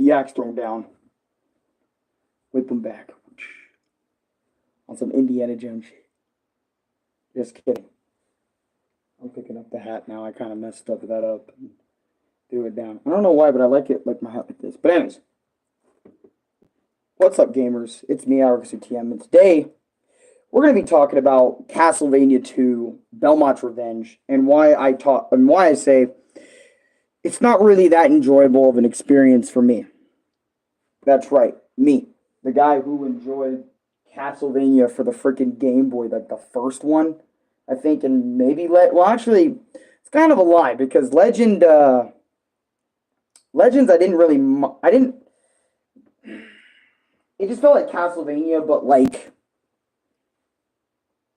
the axe thrown down. Whip him back. On some Indiana Jones shit. Just kidding. I'm picking up the hat now. I kind of messed that up and threw it down. I don't know why, but I like it like my hat like this. But anyways. What's up, gamers? It's me, Arekkusu TM, and today we're going to be talking about Castlevaina 2, Belmot's Revenge, and why I say it's not really that enjoyable of an experience for me. That's right, me, the guy who enjoyed Castlevaina for the freaking Game Boy, like the first one, I think, and maybe actually, it's kind of a lie because Legends, I didn't. It just felt like Castlevania, but like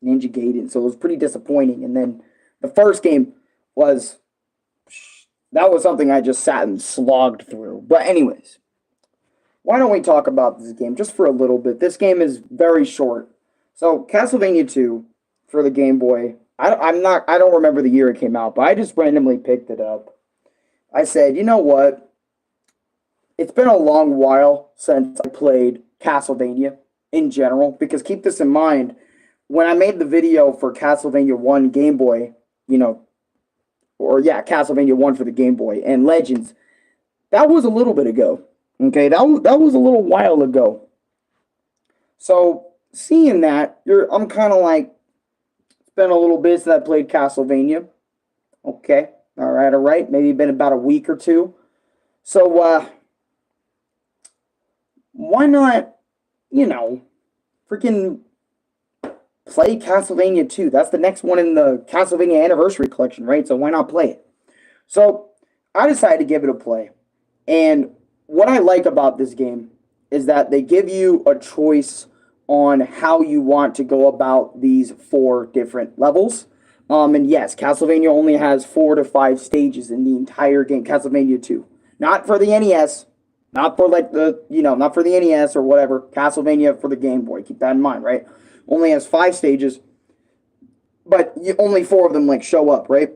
Ninja Gaiden, so it was pretty disappointing. And then the first game was something I just sat and slogged through. But anyways, why don't we talk about this game just for a little bit? This game is very short. So Castlevania 2 for the Game Boy. I don't remember the year it came out, but I just randomly picked it up. I said, you know what? It's been a long while since I played Castlevania in general, because keep this in mind, when I made the video for Castlevania 1 Game Boy, Castlevania 1 for the Game Boy and Legends, that was a little bit ago. Okay, that was a little while ago. So seeing that, I'm kind of like, it's been a little bit since I played Castlevania. Okay, all right. Maybe been about a week or two. So why not, freaking play Castlevania 2? That's the next one in the Castlevania Anniversary Collection, right? So why not play it? So I decided to give it a play. And what I like about this game is that they give you a choice on how you want to go about these 4 different levels. And yes, Castlevania only has 4 to 5 stages in the entire game, Castlevania 2. Not for the NES. Not for not for the NES or whatever. Castlevania for the Game Boy. Keep that in mind, right? Only has 5 stages, but only 4 of them show up, right?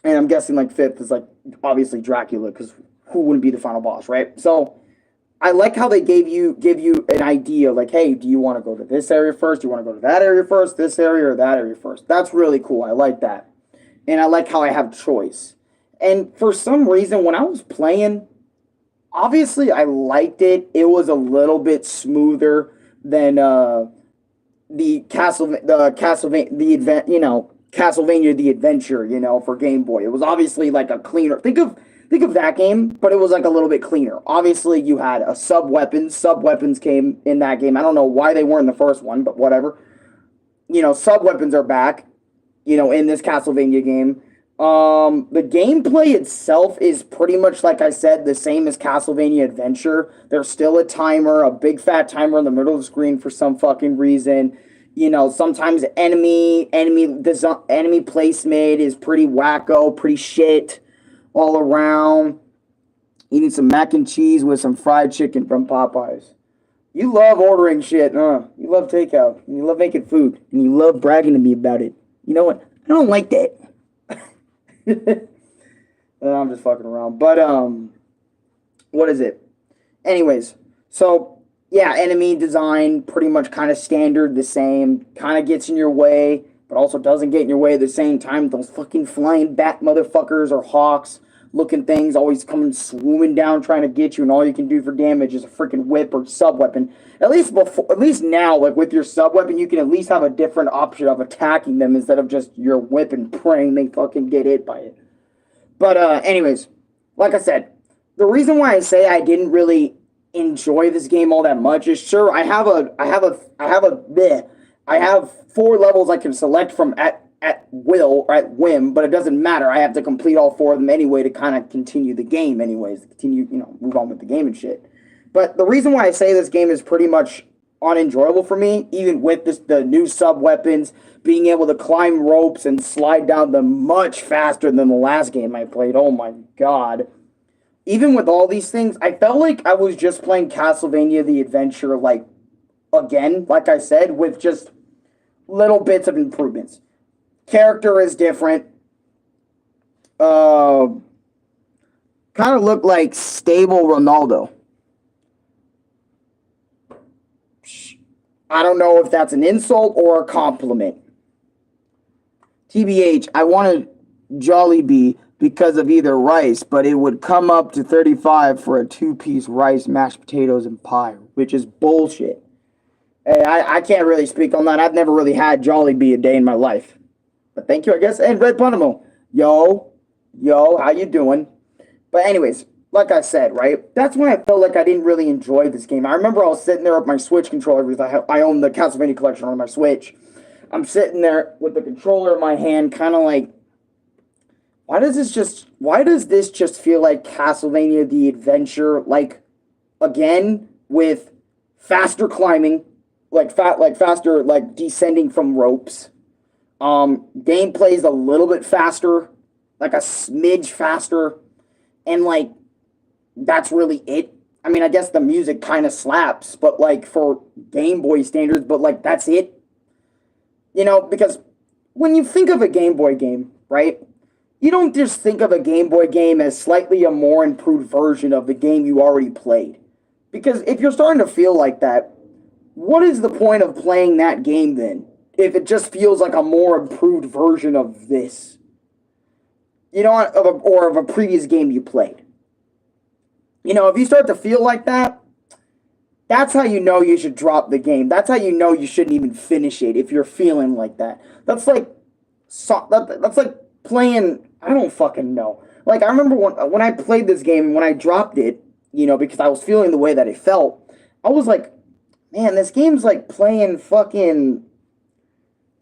And I'm guessing 5th is obviously Dracula, because who wouldn't be the final boss, right? So I like how they give you an idea, hey, do you want to go to this area first? Do you want to go to that area first? This area or that area first? That's really cool. I like that, and I like how I have choice. And for some reason, when I was playing, obviously, I liked it. It was a little bit smoother than Castlevania the Adventure, for Game Boy. It was obviously a cleaner. Think of that game, but it was a little bit cleaner. Obviously, you had a sub-weapons. Sub-weapons came in that game. I don't know why they weren't in the first one, but whatever. Sub-weapons are back, in this Castlevania game. The gameplay itself is pretty much, like I said, the same as Castlevania Adventure. There's still a timer, a big fat timer in the middle of the screen for some fucking reason. Sometimes enemy placement is pretty wacko, pretty shit all around. Eating some mac and cheese with some fried chicken from Popeyes. You love ordering shit, huh? You love takeout, and you love making food, and you love bragging to me about it. You know what? I don't like that. I'm just fucking around. But, what is it? Anyways, so, yeah, enemy design, pretty much kind of standard, the same. Kind of gets in your way, but also doesn't get in your way at the same time. Those fucking flying bat motherfuckers or hawks looking things always coming swooping down trying to get you, and all you can do for damage is a freaking whip or sub-weapon. At least now, with your sub-weapon, you can at least have a different option of attacking them instead of just your whip and praying they fucking get hit by it. But anyways, like I said, the reason why I say I didn't really enjoy this game all that much is, sure, I have 4 levels I can select from at will or at whim, but it doesn't matter. I have to complete all 4 of them anyway to kind of continue the game anyways, move on with the game and shit. But the reason why I say this game is pretty much unenjoyable for me, even with the new sub-weapons, being able to climb ropes and slide down them much faster than the last game I played. Oh my god. Even with all these things, I felt like I was just playing Castlevania the Adventure, again, like I said, with just little bits of improvements. Character is different. kind of looked like stable Ronaldo. I don't know if that's an insult or a compliment. TBH, I wanted Jollibee because of either rice, but it would come up to 35 for a two-piece rice, mashed potatoes, and pie, which is bullshit. Hey, I can't really speak on that. I've never really had Jollibee a day in my life. But thank you, I guess. And Red Punamo, yo, how you doing? But anyways, like I said, right? That's why I felt like I didn't really enjoy this game. I remember I was sitting there with my Switch controller because I own the Castlevania collection on my Switch. I'm sitting there with the controller in my hand, kind of like, why does this just feel like Castlevania the Adventure, like, again, with faster climbing, faster, like, descending from ropes. Gameplay's a little bit faster, like a smidge faster, and, like, that's really it. I mean, I guess the music kind of slaps, but, like, for Game Boy standards, but, like, that's it. You know, because when you think of a Game Boy game, right, you don't just think of a Game Boy game as slightly a more improved version of the game you already played. Because if you're starting to feel like that, what is the point of playing that game then? If it just feels like a more improved version of this. You know, of a previous game you played. You know, if you start to feel like that, that's how you know you should drop the game. That's how you know you shouldn't even finish it if you're feeling like that. That's like playing, I don't fucking know. Like, I remember when I played this game and when I dropped it, you know, because I was feeling the way that it felt, I was like, man, this game's like playing fucking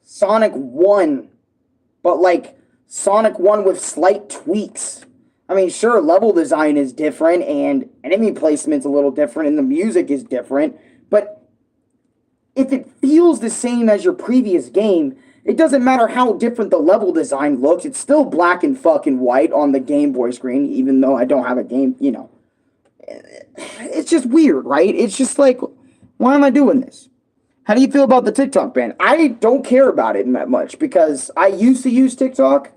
Sonic 1, but like Sonic 1 with slight tweaks. I mean, sure, level design is different, and enemy placement's a little different, and the music is different, but if it feels the same as your previous game, it doesn't matter how different the level design looks, it's still black and fucking white on the Game Boy screen, even though I don't have a game, you know. It's just weird, right? It's just like, why am I doing this? How do you feel about the TikTok ban? I don't care about it that much, because I used to use TikTok.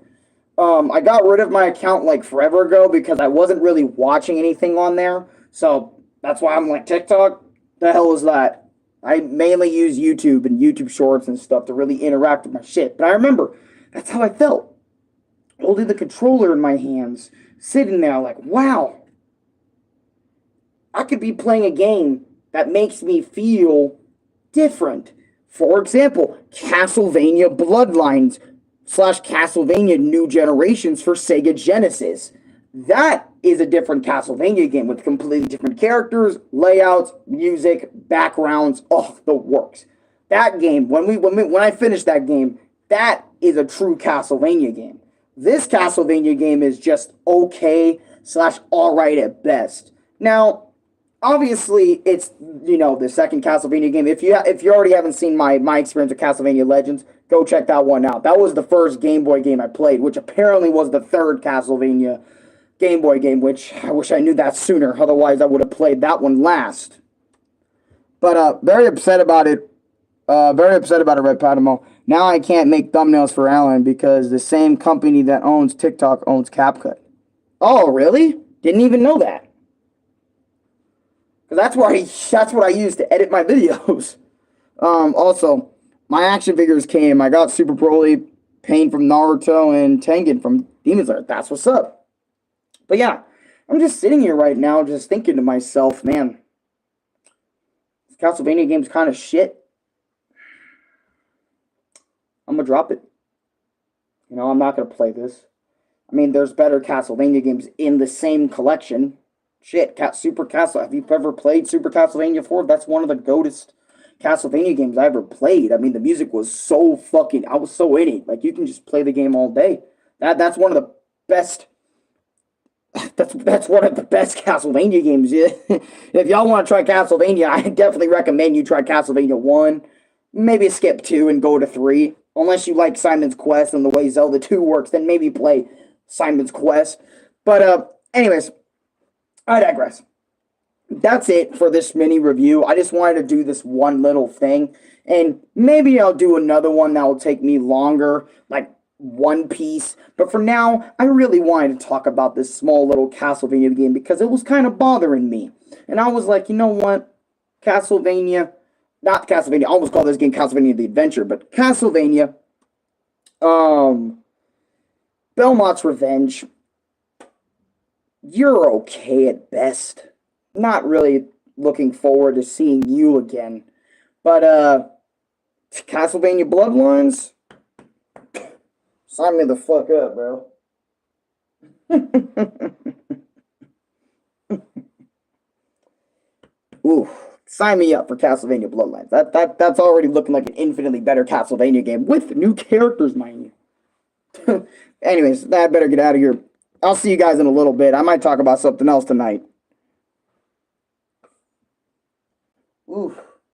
I got rid of my account like forever ago because I wasn't really watching anything on there. So that's why I'm like, TikTok? The hell is that? I mainly use YouTube and YouTube Shorts and stuff to really interact with my shit. But I remember, that's how I felt. Holding the controller in my hands, sitting there like, wow. I could be playing a game that makes me feel different. For example, Castlevania Bloodlines / Castlevania New Generations for Sega Genesis. That is a different Castlevania game with completely different characters, layouts, music, backgrounds, the works. That game, when I finished that game, that is a true Castlevania game. This Castlevania game is just okay / alright at best. Now, obviously, it's, you know, the second Castlevania game. If you already haven't seen my experience with Castlevania Legends, go check that one out. That was the first Game Boy game I played, which apparently was the third Castlevania Game Boy game, which I wish I knew that sooner. Otherwise, I would have played that one last. But very upset about it. Very upset about it, Red Padamo. Now I can't make thumbnails for Alan because the same company that owns TikTok owns CapCut. Oh, really? Didn't even know that. That's what I use to edit my videos. Also, my action figures came. I got Super Broly, Pain from Naruto, and Tengen from Demon Slayer. That's what's up. But yeah, I'm just sitting here right now just thinking to myself, man, this Castlevania game's kind of shit. I'm going to drop it. You know, I'm not going to play this. I mean, there's better Castlevania games in the same collection. Shit, Super Castle. Have you ever played Super Castlevania 4? That's one of the goatest Castlevania games I ever played. I mean, the music was so fucking, I was so in it. Like, you can just play the game all day. That's one of the best, that's one of the best Castlevania games. If y'all want to try Castlevania, I definitely recommend you try Castlevania 1. Maybe skip 2 and go to 3. Unless you like Simon's Quest and the way Zelda 2 works, then maybe play Simon's Quest. But, anyways, I digress. That's it for this mini review. I just wanted to do this one little thing. And maybe I'll do another one that will take me longer. Like One Piece. But for now, I really wanted to talk about this small little Castlevania game because it was kind of bothering me. And I was like, you know what? Castlevania, not Castlevania, I almost call this game Castlevania the Adventure, but Castlevania, um, Belmot's Revenge, you're okay at best. Not really looking forward to seeing you again. But, Castlevania Bloodlines, sign me the fuck up, bro. Ooh, sign me up for Castlevania Bloodlines. That's already looking like an infinitely better Castlevania game with new characters, mind you. Anyways, I better get out of here. I'll see you guys in a little bit. I might talk about something else tonight. Ooh.